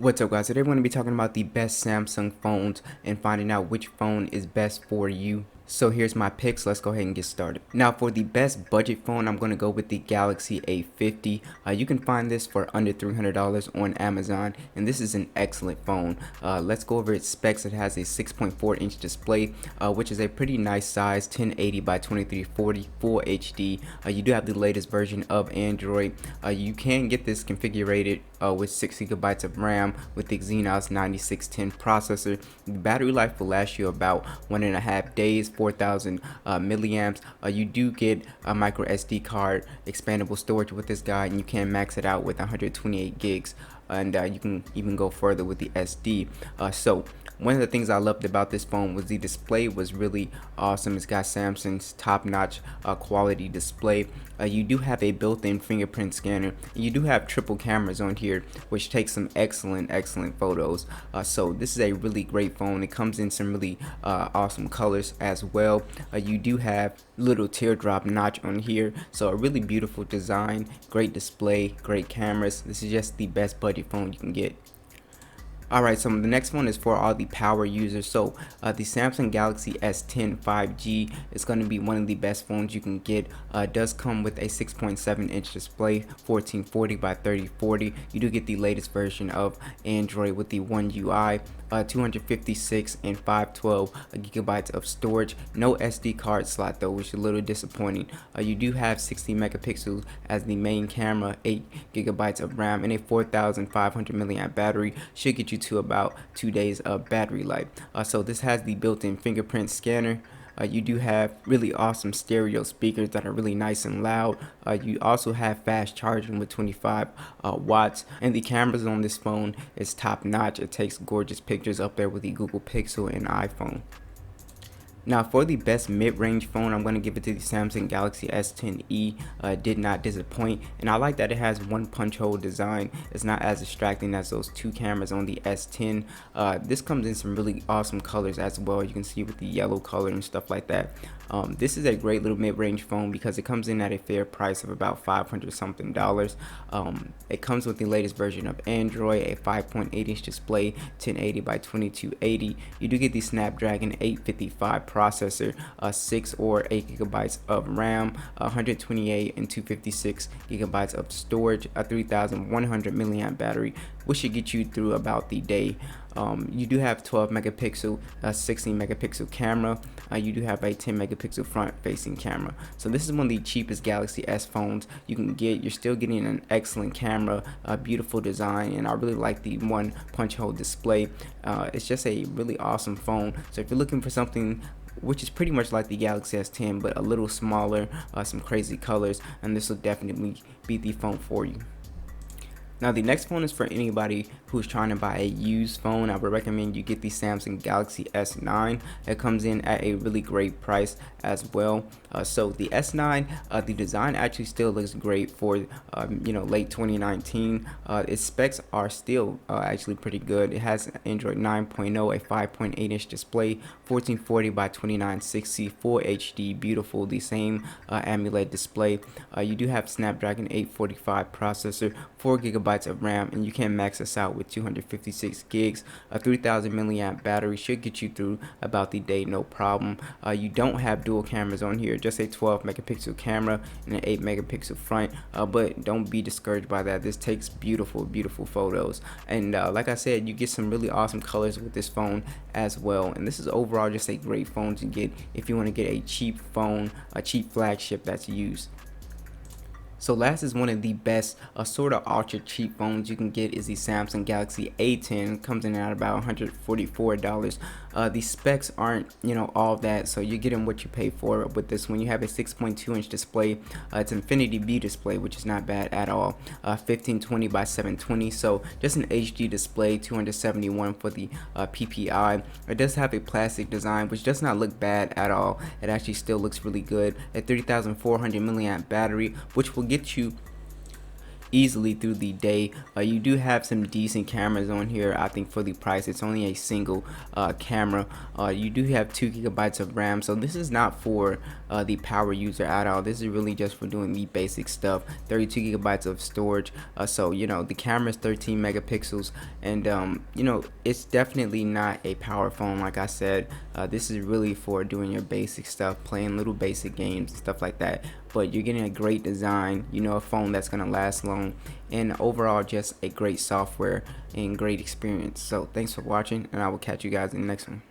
What's up, guys? Today we're going to be talking about the best Samsung phones and finding out which phone is best for you. So here's my picks. Let's go ahead and get started. Now for the best budget phone, I'm going to go with the Galaxy A50. You can find this for under $300 on Amazon, and this is an excellent phone. Let's go over its specs. It has a 6.4-inch display, which is a pretty nice size, 1080 by 2340 Full HD. You do have the latest version of Android. You can get this configured with 6 gigabytes of RAM with the Exynos 9610 processor. The battery life will last you about 1.5 days, 4,000 milliamps. You do get a micro SD card expandable storage with this guy, and you can max it out with 128 gigs, and you can even go further with the SD. So one of the things I loved about this phone was the display was really awesome. It's got Samsung's top-notch quality display. You do have a built-in fingerprint scanner. You do have triple cameras on here, which takes some excellent photos. So this is a really great phone. It comes in some really awesome colors as well. You do have little teardrop notch on here, so a really beautiful design, great display, great cameras. This is just the best budget phone you can get. Alright, so the next one is for all the power users. So the Samsung Galaxy S10 5G is going to be one of the best phones you can get. It does come with a 6.7-inch display, 1440 by 3040. You do get the latest version of Android with the One UI, 256 and 512 gigabytes of storage. No SD card slot though, which is a little disappointing. You do have 60 megapixels as the main camera, 8 gigabytes of RAM, and a 4,500 milliamp battery. Should get you to about 2 days of battery life. So this has the built-in fingerprint scanner. You do have really awesome stereo speakers that are really nice and loud. You also have fast charging with 25 watts, and the cameras on this phone is top notch. It takes gorgeous pictures up there with the Google Pixel and iPhone. Now for the best mid-range phone, I'm going to give it to the Samsung Galaxy S10e. Did not disappoint, and I like that it has one punch hole design. It's not as distracting as those two cameras on the S10. This comes in some really awesome colors as well. You can see with the yellow color and stuff like that. This is a great little mid-range phone because it comes in at a fair price of about $500 something. It comes with the latest version of Android, a 5.8-inch display, 1080 by 2280. You do get the Snapdragon 855 processor, 6 or 8 gigabytes of RAM, 128 and 256 gigabytes of storage, a 3,100 milliamp battery, which should get you through about the day. You do have 12 megapixel, 16 megapixel camera. You do have a 10 megapixel front facing camera. So this is one of the cheapest Galaxy S phones you can get. You're still getting an excellent camera, a beautiful design, and I really like the one punch hole display. It's just a really awesome phone. So if you're looking for something which is pretty much like the Galaxy S10 but a little smaller, some crazy colors, and this will definitely be the phone for you. Now the next phone is for anybody who's trying to buy a used phone. I would recommend you get the Samsung Galaxy S9. It comes in at a really great price as well. So the S9, the design actually still looks great for late 2019. Its specs are still actually pretty good. It has Android 9.0, a 5.8-inch display, 1440 by 2960 Full HD, beautiful. The same AMOLED display. You do have Snapdragon 845 processor, 4 gigabytes of RAM, and you can max this out with 256 gigs. A 3,000 milliamp battery should get you through about the day, no problem. You don't have dual cameras on here, just a 12 megapixel camera and an 8 megapixel front, but don't be discouraged by that. This takes beautiful photos, and like I said, you get some really awesome colors with this phone as well. And this is overall just a great phone to get if you want to get a cheap phone, a cheap flagship that's used. So last is one of the best sort of ultra cheap phones you can get is the Samsung Galaxy A10. Comes in at about $144. The specs aren't all that, so you're getting what you pay for with this one. You have a 6.2-inch display. It's Infinity B display, which is not bad at all. 1520 by 720, so just an HD display. 271 for the PPI. It does have a plastic design, which does not look bad at all. It actually still looks really good. A 3,400 milliamp battery, which will get you easily through the day. You do have some decent cameras on here. I think for the price, it's only a single camera. You do have 2 GB of RAM, so this is not for the power user at all. This is really just for doing the basic stuff. 32 GB of storage. So you know, the camera is 13 megapixels, and you know, it's definitely not a power phone. Like I said, this is really for doing your basic stuff, playing little basic games and stuff like that. But you're getting a great design, you know, a phone that's gonna last long, and overall just a great software and great experience. So thanks for watching, and I will catch you guys in the next one.